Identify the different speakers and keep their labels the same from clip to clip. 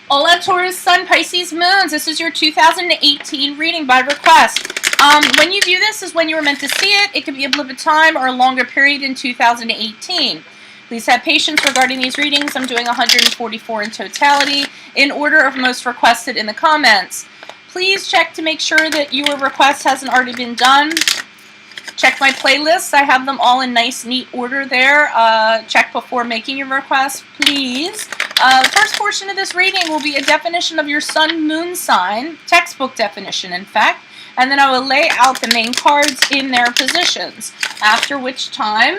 Speaker 1: Hola Taurus, Sun, Pisces, Moons. This is your 2018 reading by request. When you view this is when you were meant to see it. It could be a blip of time or a longer period in 2018. Please have patience regarding these readings. I'm doing 144 in totality in order of most requested in the comments. Please check to make sure that your request hasn't already been done. Check my playlists. I have them all in nice, neat order there. Check before making your request, please. The first portion of this reading will be a definition of your sun moon sign, textbook definition, in fact, and then I will lay out the main cards in their positions, after which time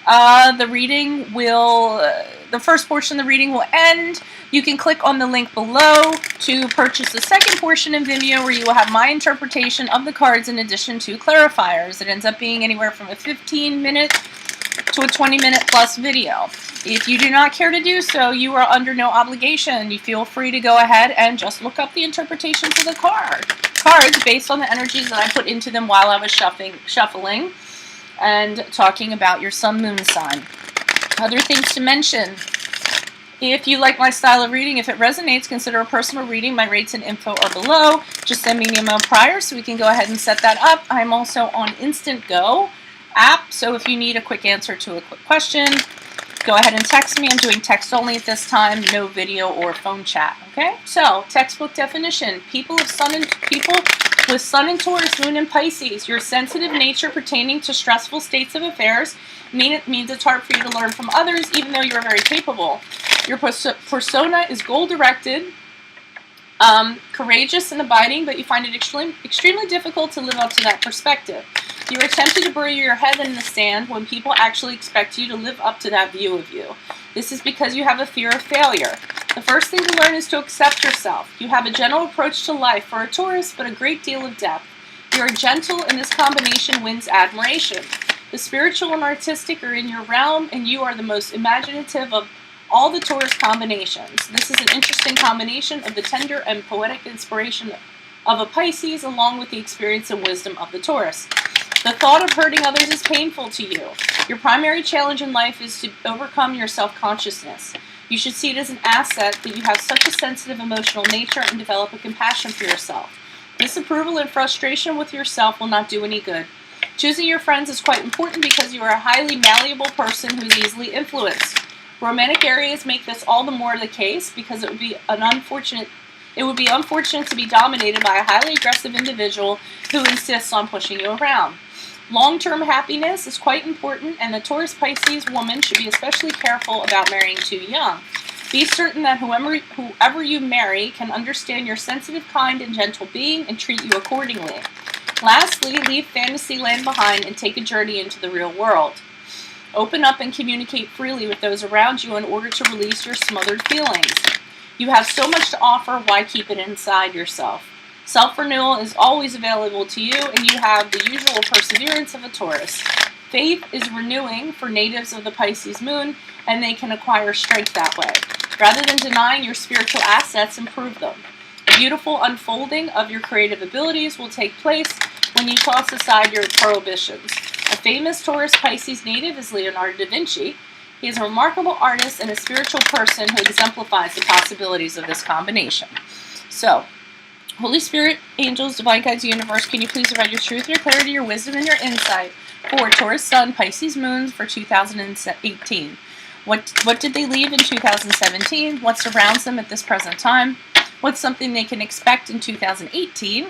Speaker 1: the first portion of the reading will end. You can click on the link below to purchase the second portion in Vimeo, where you will have my interpretation of the cards in addition to clarifiers. It ends up being anywhere from a 15-minute to a 20-minute plus video. If you do not care to do so, you are under no obligation. You feel free to go ahead and just look up the interpretations of the cards based on the energies that I put into them while I was shuffling and talking about your sun moon sign. Other things to mention: if you like my style of reading, if it resonates, consider a personal reading. My rates and info are below. Just send me an email prior so we can go ahead and set that up. I'm also on Instant Go app, so if you need a quick answer to a quick question, go ahead and text me. I'm doing text only at this time, no video or phone chat. Okay? So, textbook definition: people with sun in Taurus, Moon in Pisces. Your sensitive nature pertaining to stressful states of affairs means it's hard for you to learn from others, even though you're very capable. Your persona is goal-directed, courageous and abiding, but you find it extremely difficult to live up to that perspective. You're tempted to bury your head in the sand when people actually expect you to live up to that view of you. This is because you have a fear of failure. The first thing to learn is to accept yourself. You have a gentle approach to life for a Taurus, but a great deal of depth. You are gentle, and this combination wins admiration. The spiritual and artistic are in your realm, and you are the most imaginative of all the Taurus combinations. This is an interesting combination of the tender and poetic inspiration of a Pisces, along with the experience and wisdom of the Taurus. The thought of hurting others is painful to you. Your primary challenge in life is to overcome your self-consciousness. You should see it as an asset that you have such a sensitive emotional nature and develop a compassion for yourself. Disapproval and frustration with yourself will not do any good. Choosing your friends is quite important because you are a highly malleable person who is easily influenced. Romantic areas make this all the more the case because it would be unfortunate to be dominated by a highly aggressive individual who insists on pushing you around. Long-term happiness is quite important, and the Taurus Pisces woman should be especially careful about marrying too young. Be certain that whoever you marry can understand your sensitive, kind, and gentle being and treat you accordingly. Lastly, leave fantasy land behind and take a journey into the real world. Open up and communicate freely with those around you in order to release your smothered feelings. You have so much to offer, why keep it inside yourself? Self-renewal is always available to you, and you have the usual perseverance of a Taurus. Faith is renewing for natives of the Pisces moon, and they can acquire strength that way. Rather than denying your spiritual assets, improve them. A beautiful unfolding of your creative abilities will take place when you toss aside your prohibitions. A famous Taurus Pisces native is Leonardo da Vinci. He is a remarkable artist and a spiritual person who exemplifies the possibilities of this combination. So, Holy Spirit, angels, divine guides, universe, can you please provide your truth, your clarity, your wisdom, and your insight for Taurus Sun, Pisces Moons for 2018? What did they leave in 2017? What surrounds them at this present time? What's something they can expect in 2018?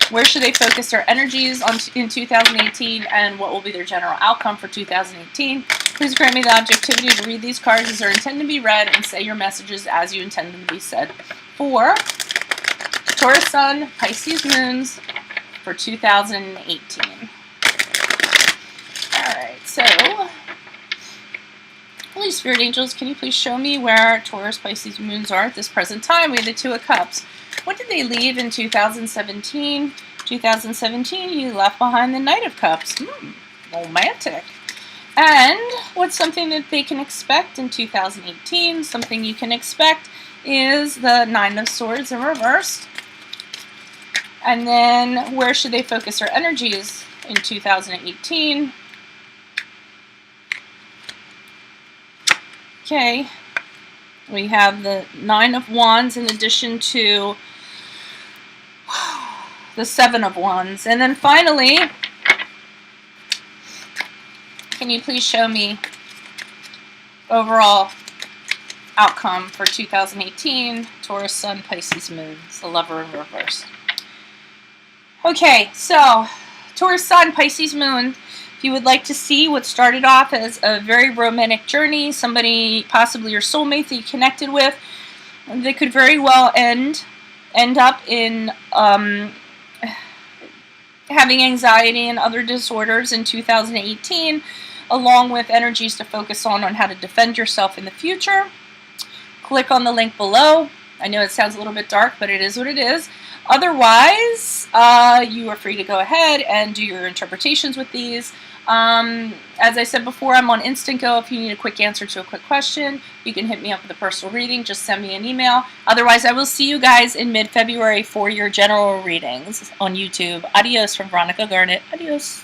Speaker 1: Where should they focus their energies on in 2018, and what will be their general outcome for 2018? Please grant me the objectivity to read these cards as they're intended to be read and say your messages as you intend them to be said. For Taurus Sun, Pisces Moons for 2018. Alright, so Holy Spirit angels, can you please show me where Taurus, Pisces Moons are at this present time? We have the Two of Cups. What did they leave in 2017? 2017, you left behind the Knight of Cups. Romantic. And what's something that they can expect in 2018? Something you can expect is the Nine of Swords in reverse. And then where should they focus their energies in 2018? Okay. We have the Nine of Wands in addition to the Seven of Wands. And then finally, can you please show me overall outcome for 2018, Taurus, Sun, Pisces, Moon. It's the Lover in reverse. Okay, so Taurus, Sun, Pisces, Moon. If you would like to see what started off as a very romantic journey, somebody, possibly your soulmate that you connected with, they could very well end up in having anxiety and other disorders in 2018, along with energies to focus on how to defend yourself in the future. Click on the link below. I know it sounds a little bit dark, but it is what it is. Otherwise, you are free to go ahead and do your interpretations with these. As I said before, I'm on Instant Go. If you need a quick answer to a quick question, you can hit me up with a personal reading. Just send me an email. Otherwise, I will see you guys in mid-February for your general readings on YouTube. Adios from Veronica Garnet. Adios.